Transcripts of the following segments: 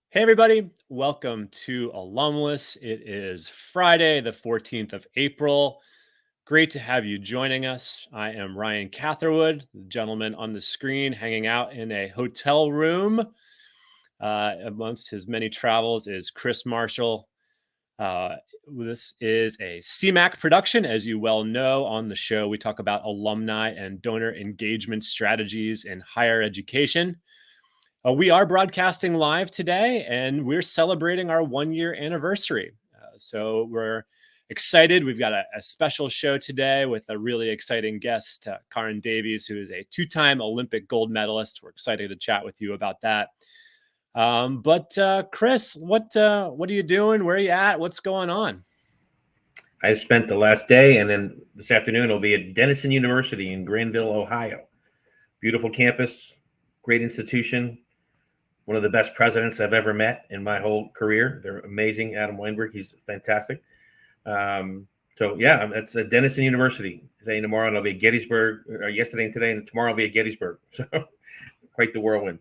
Hey, everybody. Welcome to Alumless. It is Friday, the 14th of April. Great to have you joining us. I am Ryan Catherwood, the gentleman on the screen, hanging out in a hotel room. Amongst his many travels is Chris Marshall. This is a CMAC production. As you well know, on the show, we talk about alumni and donor engagement strategies in higher education. We are broadcasting live today, and we're celebrating our 1-year anniversary. So we're excited. We've got a special show today with a really exciting guest, Caryn Davies, who is a 2-time Olympic gold medalist. We're excited to chat with you about that. But Chris, what are you doing? Where are you at? What's going on? I spent the last day, and then this afternoon it'll be at Denison University in Granville, Ohio. Beautiful campus, great institution. One of the best presidents I've ever met in my whole career. They're amazing. Adam Weinberg, he's fantastic. It's at Denison University today and tomorrow, and I'll be at Gettysburg. Yesterday and today, and tomorrow I'll be at Gettysburg. So quite the whirlwind.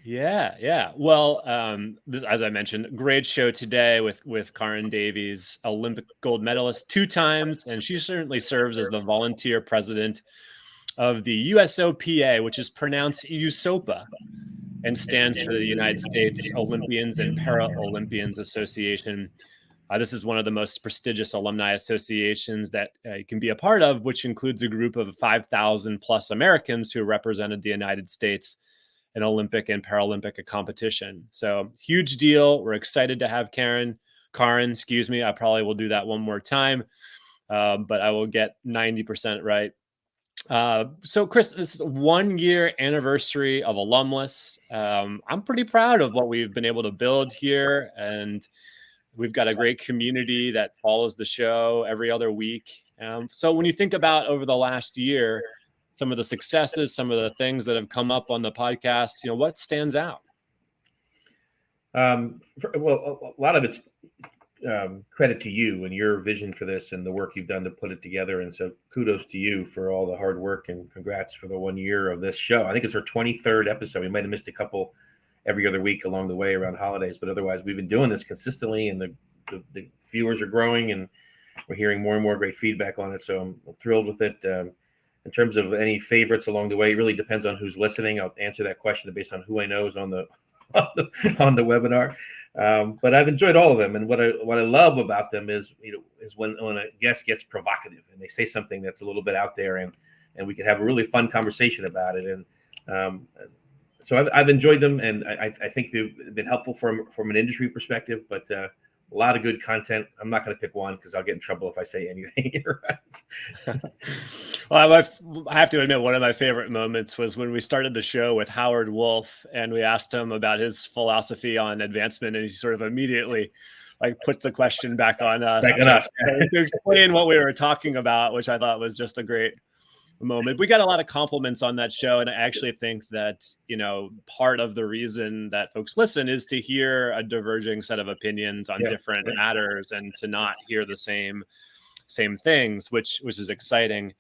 Yeah. Well, as I mentioned, great show today with Caryn Davies, Olympic gold medalist 2 times, and she certainly serves as the volunteer president of the USOPA, which is pronounced USOPA, and stands for the United States Olympians and Paralympians Association. This is one of the most prestigious alumni associations that you can be a part of, which includes a group of 5,000 plus Americans who represented the United States in Olympic and Paralympic competition. So huge deal. We're excited to have Caryn, excuse me. I probably will do that one more time, but I will get 90% right. So Chris, this is a 1-year anniversary of Alumless. I'm pretty proud of what we've been able to build here, and we've got a great community that follows the show every other week. So when you think about over the last year, some of the successes, some of the things that have come up on the podcast, what stands out? A lot of it's credit to you and your vision for this and the work you've done to put it together. And so kudos to you for all the hard work, and congrats for the 1 year of this show. I think it's our 23rd episode. We might have missed a couple every other week along the way around holidays, but otherwise we've been doing this consistently, and the viewers are growing, and we're hearing more and more great feedback on it. So I'm thrilled with it. In terms of any favorites along the way, it really depends on who's listening. I'll answer that question based on who I know is on the webinar. But I've enjoyed all of them, and what I love about them is when a guest gets provocative and they say something that's a little bit out there, and we can have a really fun conversation about it. And so I've enjoyed them, and I think they've been helpful from an industry perspective. But a lot of good content. I'm not going to pick one because I'll get in trouble if I say anything. Well, I have to admit, one of my favorite moments was when we started the show with Howard Wolf, and we asked him about his philosophy on advancement, and he sort of immediately puts the question back on us to explain what we were talking about, which I thought was just a great moment. We got a lot of compliments on that show, and I actually think that part of the reason that folks listen is to hear a diverging set of opinions on different matters, and to not hear the same things, which is exciting.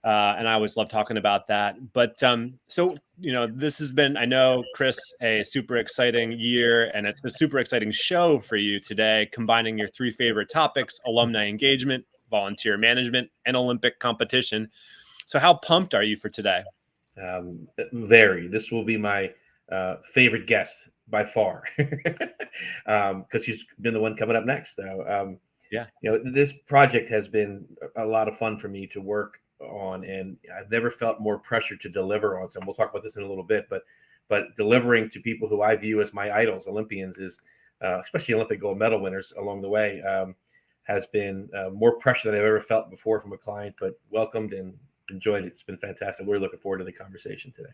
And I always love talking about that. But so this has been, I know, Chris, a super exciting year, and it's a super exciting show for you today, combining your 3 favorite topics: alumni engagement, volunteer management, and Olympic competition. So how pumped are you for today? Very. This will be my favorite guest by far, because she's been the one coming up next. This project has been a lot of fun for me to work on, and I've never felt more pressure to deliver on some. We'll talk about this in a little bit, but delivering to people who I view as my idols, Olympians, is especially Olympic gold medal winners along the way, has been more pressure than I've ever felt before from a client, but welcomed and enjoyed it. It's been fantastic. We're looking forward to the conversation today.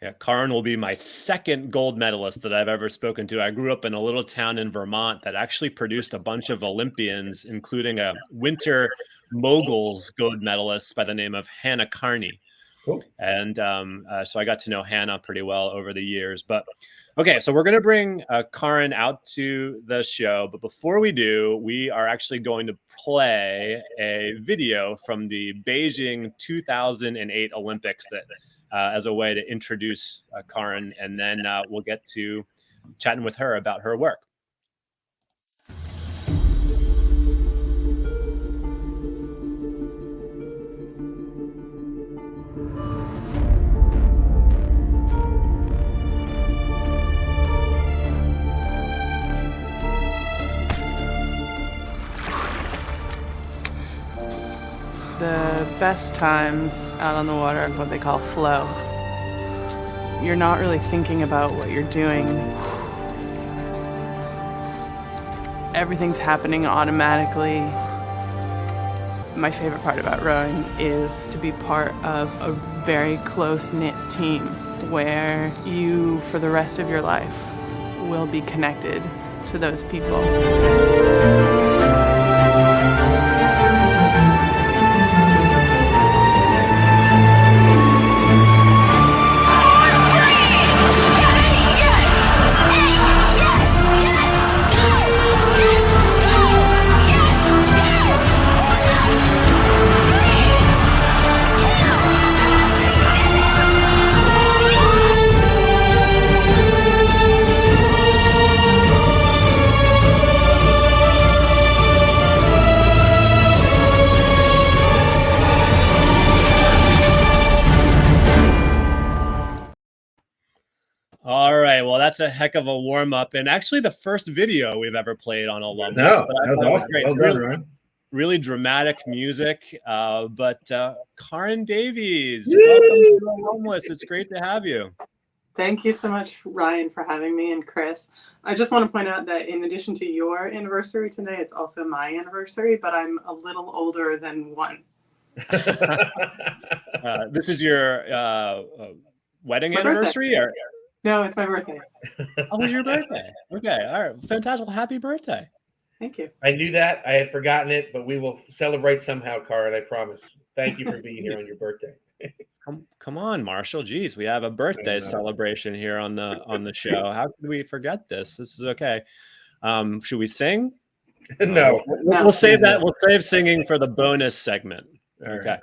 Yeah, Caryn will be my 2nd gold medalist that I've ever spoken to. I grew up in a little town in Vermont that actually produced a bunch of Olympians, including a winter moguls gold medalist by the name of Hannah Carney. Cool. And so I got to know Hannah pretty well over the years. But okay, so we're going to bring Caryn out to the show. But before we do, we are actually going to play a video from the Beijing 2008 Olympics that as a way to introduce Caryn, and then we'll get to chatting with her about her work. The best times out on the water are what they call flow. You're not really thinking about what you're doing. Everything's happening automatically. My favorite part about rowing is to be part of a very close-knit team where you, for the rest of your life, will be connected to those people. All right. Well, that's a heck of a warm up, and actually the first video we've ever played on Alumless. No, that was awesome. Great. Well done, Ryan. Really dramatic music. But Caryn Davies, welcome to Alumless. It's great to have you. Thank you so much, Ryan, for having me, and Chris. I just want to point out that in addition to your anniversary today, it's also my anniversary, but I'm a little older than one. This is your wedding anniversary? Or? No, it's my birthday. Oh, it was your birthday. Okay. All right. Fantastic. Well, happy birthday. Thank you. I knew that. I had forgotten it, but we will celebrate somehow, Caryn. I promise. Thank you for being here on your birthday. Come on, Marshall. Geez, we have a birthday celebration here on the show. How could we forget this? This is okay. Should we sing? No. We'll save that. We'll save singing for the bonus segment. Okay.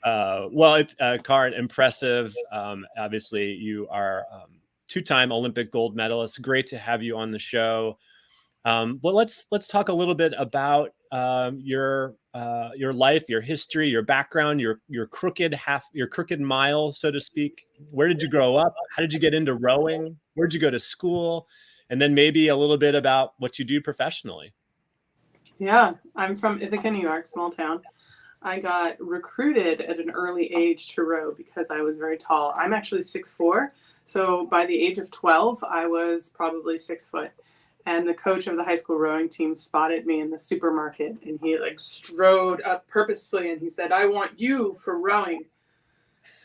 Well, Caryn, impressive. Obviously, you are two-time Olympic gold medalist. Great to have you on the show. Well, let's talk a little bit about your life, your history, your background, your crooked mile, so to speak. Where did you grow up? How did you get into rowing? Where did you go to school? And then maybe a little bit about what you do professionally. Yeah, I'm from Ithaca, New York, small town. I got recruited at an early age to row because I was very tall. I'm actually 6'4", so by the age of 12, I was probably 6 foot. And the coach of the high school rowing team spotted me in the supermarket, and he strode up purposefully, and he said, "I want you for rowing."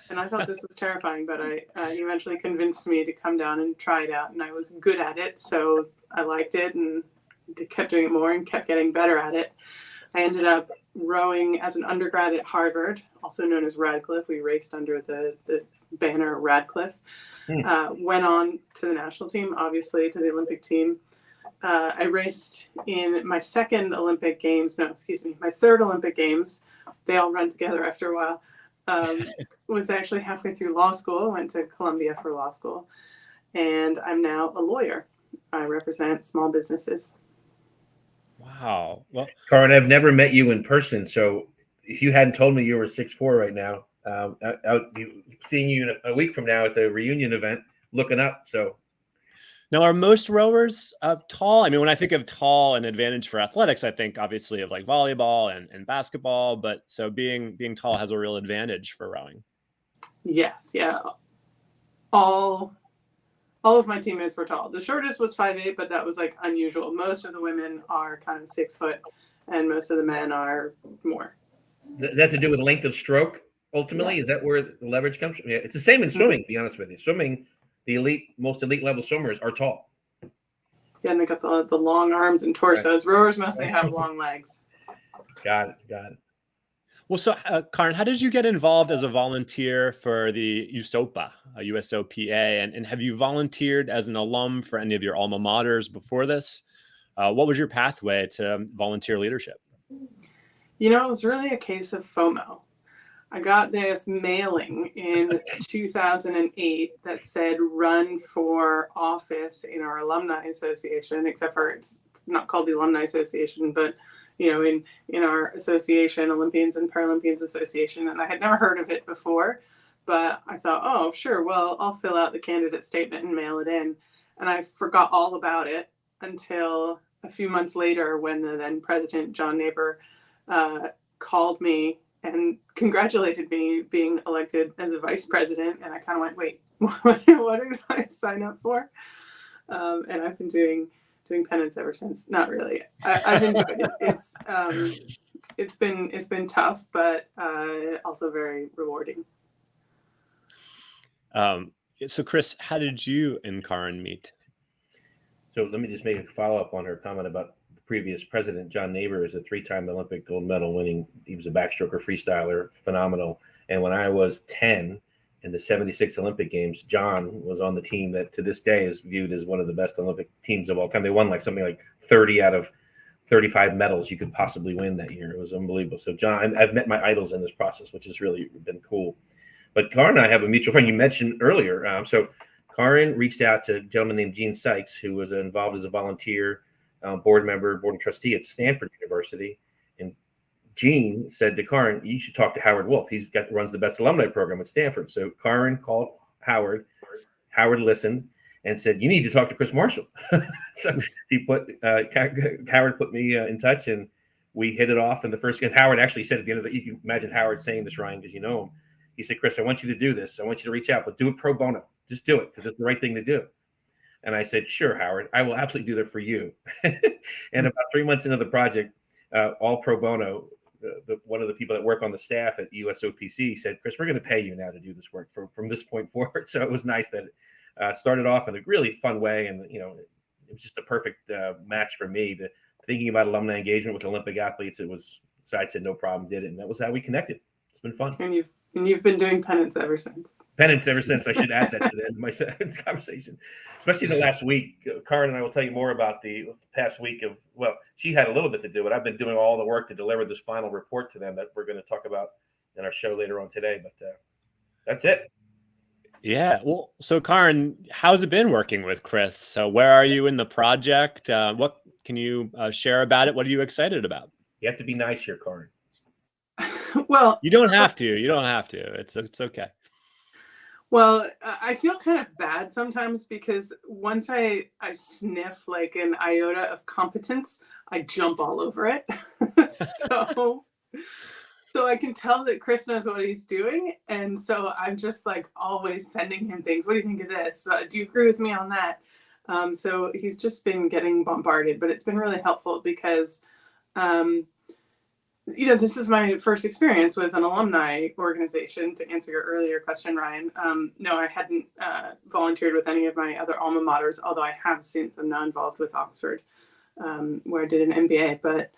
And I thought this was terrifying, but he eventually convinced me to come down and try it out, and I was good at it, so I liked it and kept doing it more and kept getting better at it. I ended up rowing as an undergrad at Harvard, also known as Radcliffe. We raced under the banner Radcliffe. Went on to the national team, obviously, to the Olympic team. I raced in my third Olympic Games. They all run together after a while. Was actually halfway through law school, went to Columbia for law school, and I'm now a lawyer. I represent small businesses. Wow. Well, Caryn, I've never met you in person, so if you hadn't told me you were 6'4" right now, I'll be seeing you a week from now at the reunion event, looking up. So now, are most rowers tall? I mean, when I think of tall and advantage for athletics, I think obviously of volleyball and basketball, but so being tall has a real advantage for rowing. Yes, yeah. All of my teammates were tall. The shortest was 5'8", but that was unusual. Most of the women are kind of 6 foot, and most of the men are more. That has to do with length of stroke, ultimately? Yes. Is that where the leverage comes from? Yeah, it's the same in swimming, to be honest with you. Swimming, most elite level swimmers are tall. Yeah, and they got the long arms and torsos. Right. Rowers mostly have long legs. Got it. Well, so Caryn, how did you get involved as a volunteer for the USOPA, USOPA, and have you volunteered as an alum for any of your alma maters before this? What was your pathway to volunteer leadership? It was really a case of FOMO. I got this mailing in 2008 that said run for office in our Alumni Association, except for it's not called the Alumni Association, but in our association, Olympians and Paralympians Association. And I had never heard of it before, but I thought, oh, sure, well, I'll fill out the candidate statement and mail it in. And I forgot all about it until a few months later when the then president, John Neighbor, called me and congratulated me being elected as a vice president. And I kind of went, wait, what did I sign up for? And I've been doing penance ever since. Not really. I've enjoyed it. It's been tough, but also very rewarding. So Chris, how did you and Caryn meet? So let me just make a follow-up on her comment about the previous president. John Neighbor is a 3-time Olympic gold medal winning. He was a backstroker freestyler, phenomenal. And when I was 10 in the 76 Olympic Games, John was on the team that to this day is viewed as one of the best Olympic teams of all time. They won something like 30 out of 35 medals you could possibly win that year. It was unbelievable. So John, I've met my idols in this process, which has really been cool. But Caryn and I have a mutual friend you mentioned earlier. So Caryn reached out to a gentleman named Gene Sykes, who was involved as a volunteer, board member, board and trustee at Stanford University. And Gene said to Caryn, you should talk to Howard Wolf. Runs the best alumni program at Stanford. So Caryn called Howard. Howard listened and said, you need to talk to Chris Marshall. So Howard put me in touch, and we hit it off in the first. And Howard actually said at the end of it, you can imagine Howard saying this, Ryan, because you know him. He said, Chris, I want you to do this. I want you to reach out, but do it pro bono. Just do it because it's the right thing to do. And I said, sure, Howard, I will absolutely do that for you. And about 3 months into the project, all pro bono, one of the people that work on the staff at USOPC said, Chris, we're going to pay you now to do this work from this point forward. So it was nice that it started off in a really fun way. And, it was just a perfect match for me. Thinking about alumni engagement with Olympic athletes, so I said, no problem, did it. And that was how we connected. It's been fun. And you've been doing penance ever since. Penance ever since. I should add that to the end of my conversation, especially in the last week. Caryn and I will tell you more about the past week she had a little bit to do it. I've been doing all the work to deliver this final report to them that we're going to talk about in our show later on today. But that's it. Yeah. Well, so Caryn, how's it been working with Chris? So where are you in the project? What can you share about it? What are you excited about? You have to be nice here, Caryn. Well, you don't have to. It's okay. Well, I feel kind of bad sometimes because once I sniff an iota of competence, I jump all over it. So I can tell that Chris knows what he's doing. And so I'm just always sending him things. What do you think of this? Do you agree with me on that? So he's just been getting bombarded, but it's been really helpful because, this is my first experience with an alumni organization. To answer your earlier question, Ryan, no, I hadn't volunteered with any of my other alma maters, although I have since. I'm now involved with Oxford, where I did an MBA. But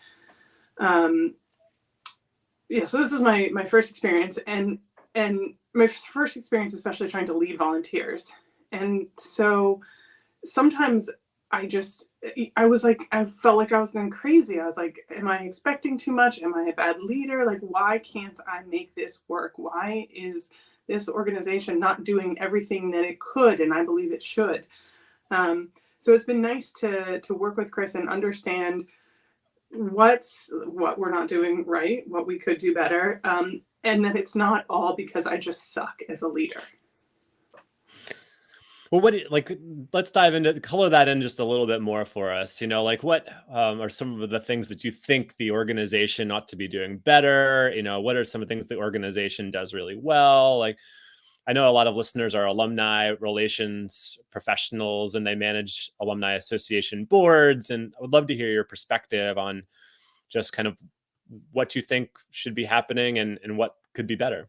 so this is my first experience, and my first experience, especially trying to lead volunteers. And so sometimes I felt like I was going crazy. I was like, am I expecting too much? Am I a bad leader? Why can't I make this work? Why is this organization not doing everything that it could? And I believe it should. So it's been nice to work with Chris and understand what we're not doing right, what we could do better. And that it's not all because I just suck as a leader. Well, let's dive into color that in just a little bit more for us. What are some of the things that you think the organization ought to be doing better? What are some of the things the organization does really well? I know a lot of listeners are alumni relations professionals and they manage alumni association boards. And I would love to hear your perspective on just kind of what you think should be happening and what could be better.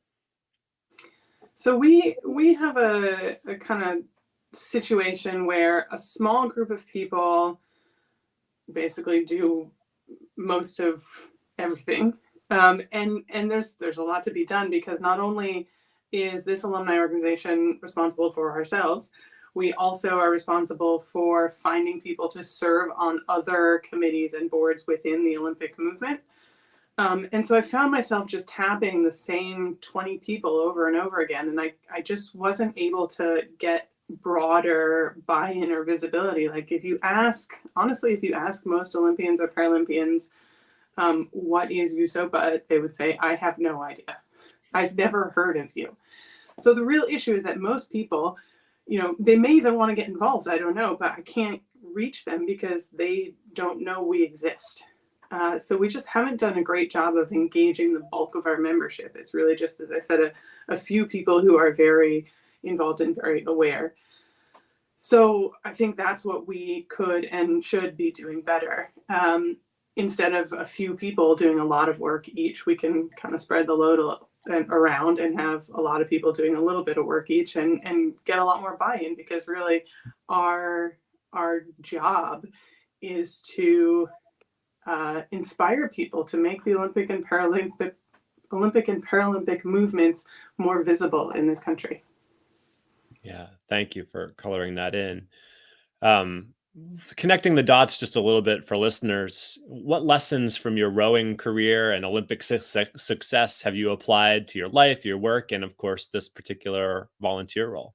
So we have a kind of situation where a small group of people basically do most of everything, and there's a lot to be done because not only is this alumni organization responsible for ourselves, we also are responsible for finding people to serve on other committees and boards within the Olympic movement. And so I found myself just tapping the same 20 people over and over again. And I just wasn't able to get broader buy-in or visibility. Like if you ask most Olympians or Paralympians, what is USOPA, they would say, I have no idea. I've never heard of you. So the real issue is that most people, they may even want to get involved. I don't know, but I can't reach them because they don't know we exist. So we just haven't done a great job of engaging the bulk of our membership. It's really just, as I said, a few people who are very involved and very aware. So I think that's what we could and should be doing better. Instead of a few people doing a lot of work each, we can kind of spread the load around and have a lot of people doing a little bit of work each and get a lot more buy-in, because really our job is to inspire people to make the Olympic and Paralympic movements more visible in this country. Yeah, thank you for coloring that in. Connecting the dots just a little bit for listeners, what lessons from your rowing career and Olympic success have you applied to your life, your work, and of course, this particular volunteer role?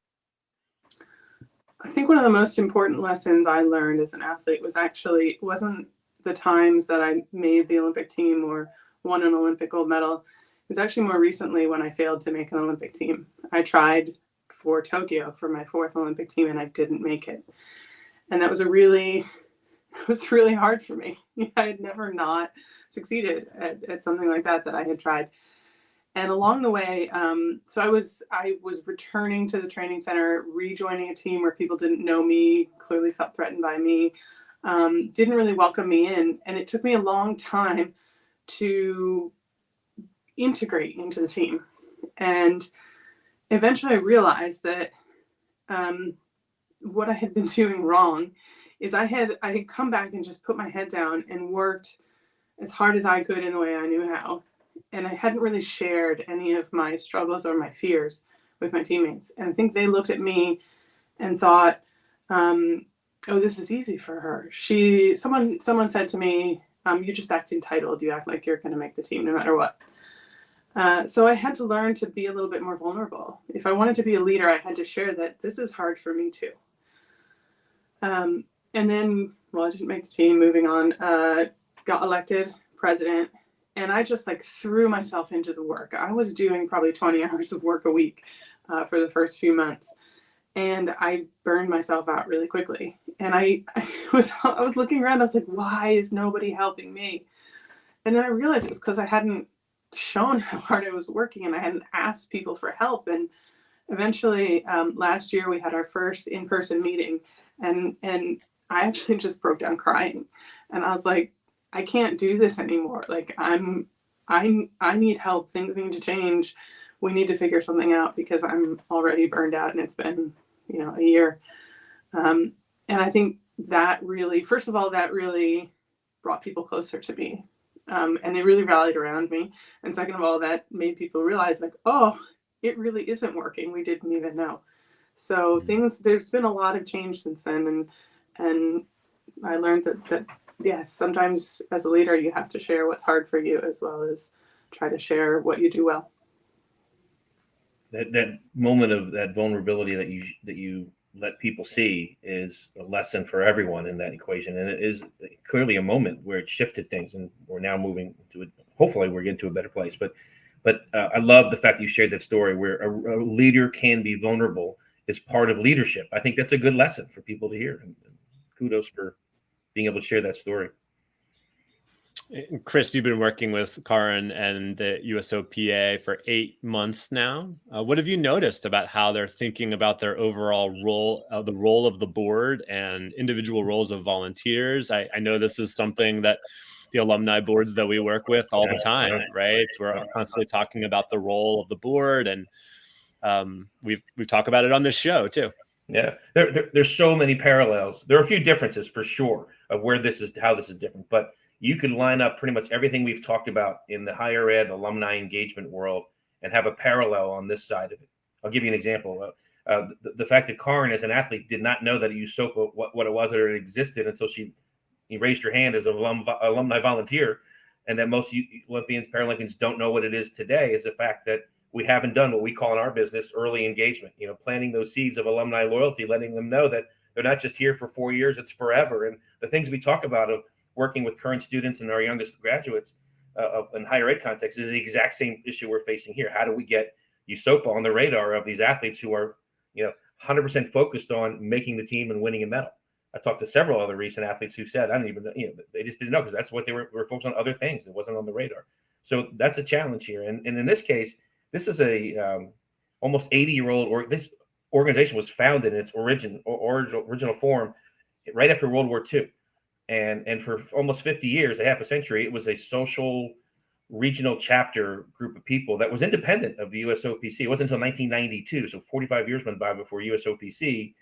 I think one of the most important lessons I learned as an athlete wasn't the times that I made the Olympic team or won an Olympic gold medal. It was actually more recently when I failed to make an Olympic team. I tried for Tokyo for my 4th Olympic team and I didn't make it. And that was really hard for me. I had never not succeeded at something like that I had tried. And along the way, so I was returning to the training center, rejoining a team where people didn't know me, clearly felt threatened by me, didn't really welcome me in. And it took me a long time to integrate into the team. And eventually I realized that what I had been doing wrong is I had come back and just put my head down and worked as hard as I could in the way I knew how. And I hadn't really shared any of my struggles or my fears with my teammates. And I think they looked at me and thought, oh, this is easy for her. Someone said to me, you just act entitled. You act like you're going to make the team no matter what. So I had to learn to be a little bit more vulnerable. If I wanted to be a leader, I had to share that this is hard for me too. And then, I didn't make the team, moving on, got elected president. And I just threw myself into the work. I was doing probably 20 hours of work a week for the first few months. And I burned myself out really quickly. And I was looking around, I was like, why is nobody helping me? And then I realized it was because I hadn't shown how hard I was working and I hadn't asked people for help. And eventually last year we had our first in-person meeting and I actually just broke down crying. And I was like, I can't do this anymore. I need help. Things need to change. We need to figure something out because I'm already burned out and it's been, a year. And I think that really, first of all, that really brought people closer to me. And they really rallied around me. And second of all, that made people realize oh, it really isn't working. We didn't even know. So there's been a lot of change since then. And I learned that sometimes as a leader, you have to share what's hard for you as well as try to share what you do well. That moment of that vulnerability that you let people see is a lesson for everyone in that equation. And it is clearly a moment where it shifted things and we're now moving to it. Hopefully we're getting to a better place. But I love the fact that you shared that story where a leader can be vulnerable is part of leadership. I think that's a good lesson for people to hear. And kudos for being able to share that story. Chris, you've been working with Caryn and the USOPA for 8 months now. What have you noticed about how they're thinking about their overall role, the role of the board and individual roles of volunteers? I know this is something that the alumni boards that we work with all the time, right? We're constantly talking about the role of the board, and we talk about it on this show too. Yeah, there's so many parallels. There are a few differences for sure of how this is different, but you could line up pretty much everything we've talked about in the higher ed alumni engagement world and have a parallel on this side of it. I'll give you an example. The fact that Caryn, as an athlete, did not know that USOPA, what it was that it existed until you raised your hand as an alumni volunteer. and that most Olympians, Paralympians don't know what it is today, is the fact that we haven't done what we call in our business early engagement, planting those seeds of alumni loyalty, letting them know that they're not just here for 4 years, it's forever. And the things we talk about of working with current students and our youngest graduates in higher ed context is the exact same issue we're facing here. How do we get USOPA on the radar of these athletes who are, 100% focused on making the team and winning a medal? I talked to several other recent athletes who said, I don't even, they just didn't know, because that's what they were focused on, other things. It wasn't on the radar. So that's a challenge here. And in this case, this is a almost 80-year-old, or this organization was founded in its original form right after World War II. And for almost 50 years, a half a century, it was a social regional chapter group of people that was independent of the USOPC. It wasn't until 1992, so 45 years went by before USOPC,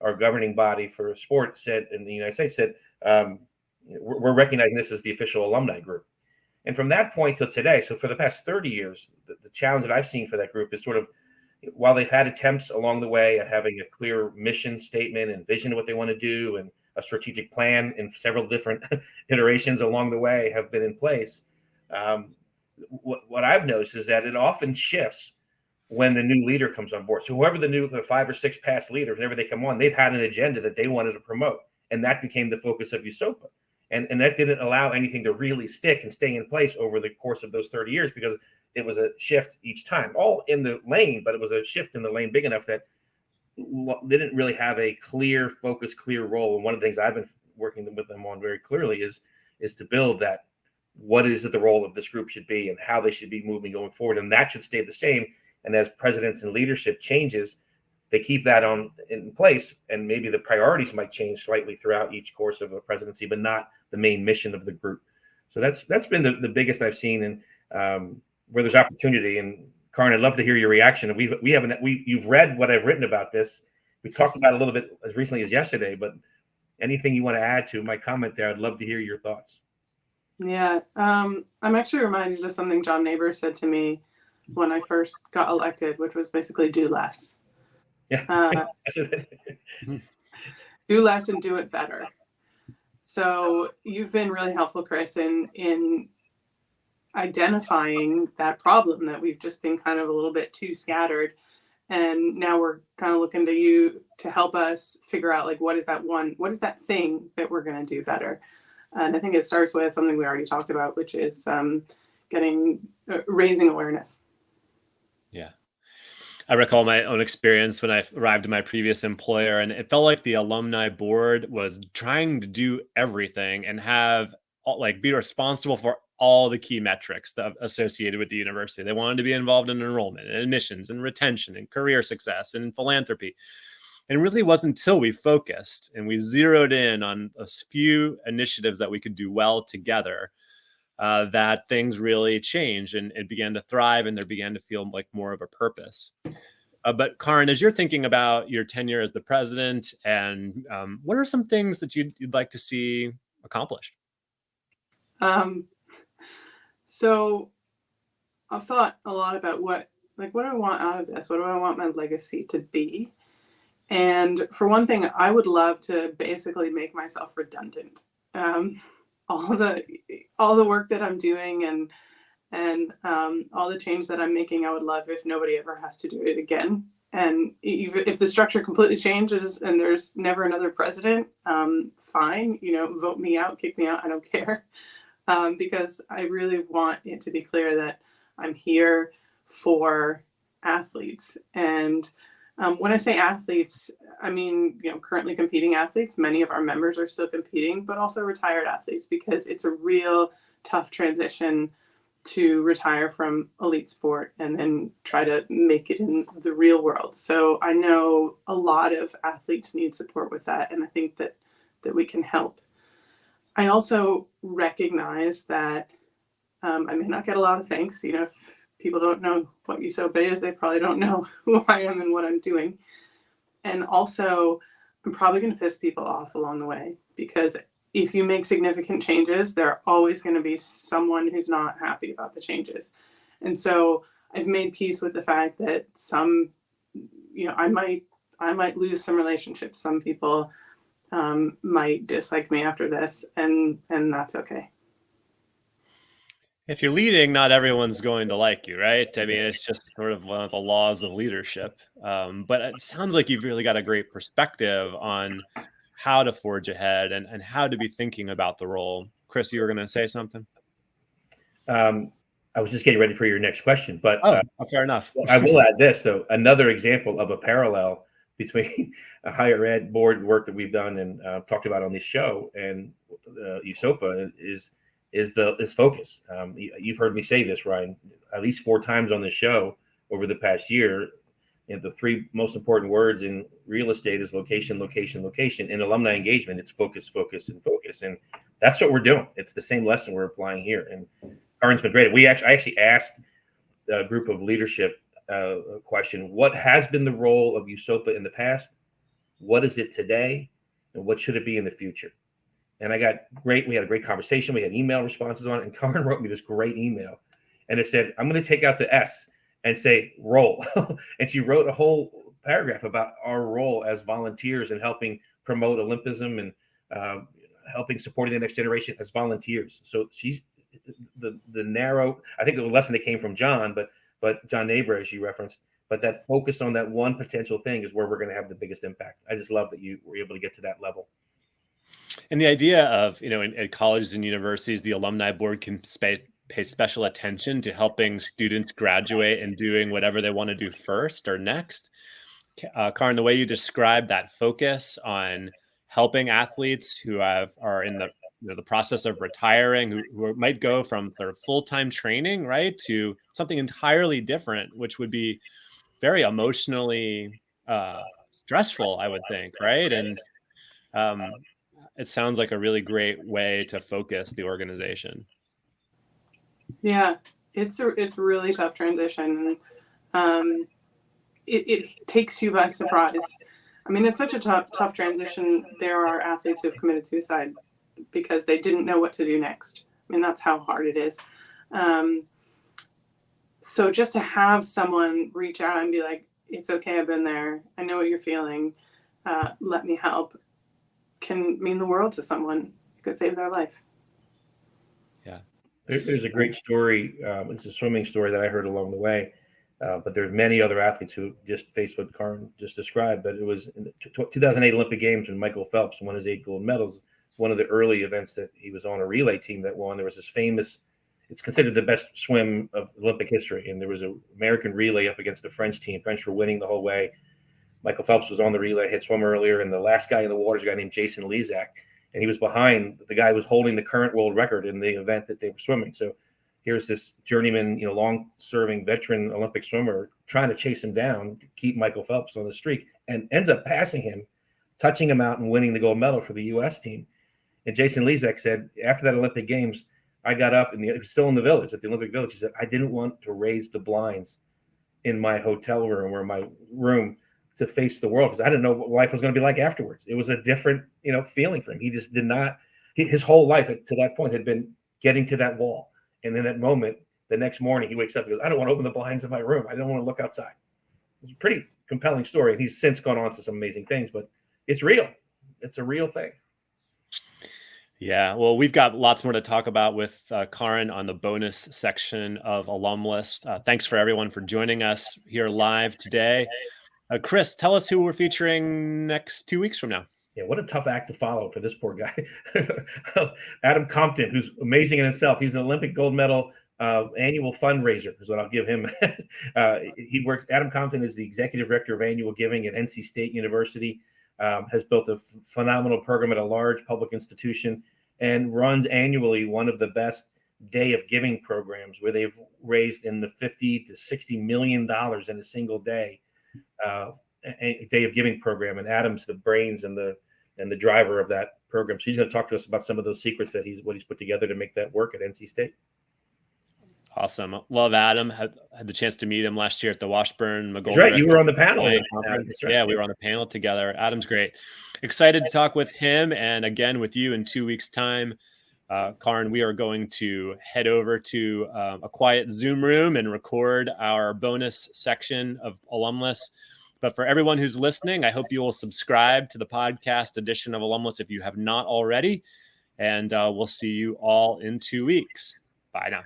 our governing body for sport, said in the United States, said, we're recognizing this as the official alumni group. And from that point till today, so for the past 30 years, the challenge that I've seen for that group is sort of, while they've had attempts along the way at having a clear mission statement and vision of what they want to do, and a strategic plan in several different iterations along the way have been in place, what I've noticed is that it often shifts when the new leader comes on board. So whoever the 5 or 6 past leaders, whenever they come on, they've had an agenda that they wanted to promote. And that became the focus of USOPA. And that didn't allow anything to really stick and stay in place over the course of those 30 years, because it was a shift each time, all in the lane, but it was a shift in the lane big enough that didn't really have a clear focus, clear role. And one of the things I've been working with them on very clearly is to build that, what is it the role of this group should be and how they should be moving going forward. And that should stay the same. And as presidents and leadership changes, they keep that in place, and maybe the priorities might change slightly throughout each course of a presidency, but not the main mission of the group. So that's been the biggest I've seen, and where there's opportunity. And Caryn, I'd love to hear your reaction. You've read what I've written about this. We talked about it a little bit as recently as yesterday, but anything you want to add to my comment there, I'd love to hear your thoughts. Yeah, I'm actually reminded of something John Neighbor said to me when I first got elected, which was basically do less. Yeah. Do less and do it better. So you've been really helpful, Chris, in identifying that problem that we've just been kind of a little bit too scattered. And now we're kind of looking to you to help us figure out, like, what is that thing that we're going to do better? And I think it starts with something we already talked about, which is raising awareness. Yeah. I recall my own experience when I arrived at my previous employer, and it felt like the alumni board was trying to do everything and be responsible for all the key metrics that associated with the university. They wanted to be involved in enrollment and admissions and retention and career success and philanthropy. And it really wasn't until we focused and we zeroed in on a few initiatives that we could do well together that things really changed and it began to thrive, and there began to feel like more of a purpose. But Caryn, as you're thinking about your tenure as the president, and what are some things that you'd like to see accomplished? So I've thought a lot about what do I want out of this? What do I want my legacy to be? And for one thing, I would love to basically make myself redundant. All the work that I'm doing and all the change that I'm making, I would love if nobody ever has to do it again. And if the structure completely changes and there's never another president, fine, vote me out, kick me out, I don't care. Because I really want it to be clear that I'm here for athletes. And when I say athletes, I mean, currently competing athletes. Many of our members are still competing, but also retired athletes, because it's a real tough transition to retire from elite sport and then try to make it in the real world. So I know a lot of athletes need support with that, and I think that we can help. I also recognize that I may not get a lot of thanks. If people don't know what USOPA is, they probably don't know who I am and what I'm doing. And also, I'm probably going to piss people off along the way, because if you make significant changes, there are always going to be someone who's not happy about the changes. And so I've made peace with the fact that I might lose some relationships. Some people might dislike me after this, and that's okay. If you're leading, not everyone's going to like you, right? I mean, it's just sort of one of the laws of leadership. But it sounds like you've really got a great perspective on how to forge ahead and how to be thinking about the role. Chris, you were going to say something? I was just getting ready for your next question, but Fair enough. I will add this, though. Another example of a parallel between a higher ed board work that we've done and talked about on this show and USOPA is focus. You've heard me say this, Ryan, at least 4 times on this show over the past year. And the 3 most important words in real estate is location, location, location. In alumni engagement, it's focus, focus, and focus. And that's what we're doing. It's the same lesson we're applying here. And Caryn's been great. I actually asked a group of leadership a question: what has been the role of USOPA in the past? What is it today? And what should it be in the future? And we had a great conversation. We had email responses on it. And Caryn wrote me this great email. And it said, I'm going to take out the S and say role. And she wrote a whole paragraph about our role as volunteers in helping promote Olympism and supporting the next generation as volunteers. So she's the narrow, I think the lesson that came from John, but John Neighbor, as you referenced, but that focus on that one potential thing is where we're going to have the biggest impact. I just love that you were able to get to that level. And the idea of, in colleges and universities, the alumni board can pay special attention to helping students graduate and doing whatever they want to do first or next. Caryn, the way you described that focus on helping athletes who are in the process of retiring, who might go from sort of full-time training, right, to something entirely different, which would be very emotionally stressful, I would think, right? And it sounds like a really great way to focus the organization. Yeah, it's a really tough transition. It takes you by surprise. I mean, it's such a tough transition. There are athletes who have committed suicide because they didn't know what to do next. I mean, that's how hard it is. So just to have someone reach out and be like, it's okay, I've been there, I know what you're feeling, let me help, can mean the world to someone. It could save their life. Yeah. There's a great story. It's a swimming story that I heard along the way. But there's many other athletes who just faced what Caryn just described. But it was in the 2008 Olympic Games when Michael Phelps won his 8 gold medals. One of the early events that he was on a relay team that won. There was this famous, it's considered the best swim of Olympic history. And there was an American relay up against the French team. French were winning the whole way. Michael Phelps was on the relay, had swum earlier. And the last guy in the water is a guy named Jason Lezak. And he was behind the guy who was holding the current world record in the event that they were swimming. So here's this journeyman, long-serving veteran Olympic swimmer trying to chase him down to keep Michael Phelps on the streak, and ends up passing him, touching him out, and winning the gold medal for the U.S. team. And Jason Lezak said, after that Olympic Games, I got up, and he was still in the village, at the Olympic Village. He said, I didn't want to raise the blinds in my hotel room or my room to face the world because I didn't know what life was going to be like afterwards. It was a different, feeling for him. He just did not, his whole life to that point had been getting to that wall. And then that moment, the next morning, he wakes up and goes, I don't want to open the blinds in my room. I don't want to look outside. It's a pretty compelling story. And he's since gone on to some amazing things, but it's real. It's a real thing. Yeah, well, we've got lots more to talk about with Caryn on the bonus section of Alumless. Thanks for everyone for joining us here live today. Chris, tell us who we're featuring next 2 weeks from now. Yeah, what a tough act to follow for this poor guy. Adam Compton, who's amazing in himself. He's an Olympic gold medal annual fundraiser, is what I'll give him. Adam Compton is the executive director of annual giving at NC State University, has built a phenomenal program at a large public institution, and runs annually one of the best day of giving programs where they've raised in the $50 to $60 million in a single day. A day of giving program, and Adam's the brains and the driver of that program. So he's going to talk to us about some of those secrets that he's put together to make that work at NC State. Awesome. Love Adam. Had the chance to meet him last year at the Washburn McGoldrick. That's right. You were on the panel. Right. Yeah, we were on the panel together. Adam's great. Excited to talk with him and again with you in 2 weeks' time. Caryn, we are going to head over to a quiet Zoom room and record our bonus section of Alumless. But for everyone who's listening, I hope you will subscribe to the podcast edition of Alumless if you have not already. And we'll see you all in 2 weeks. Bye now.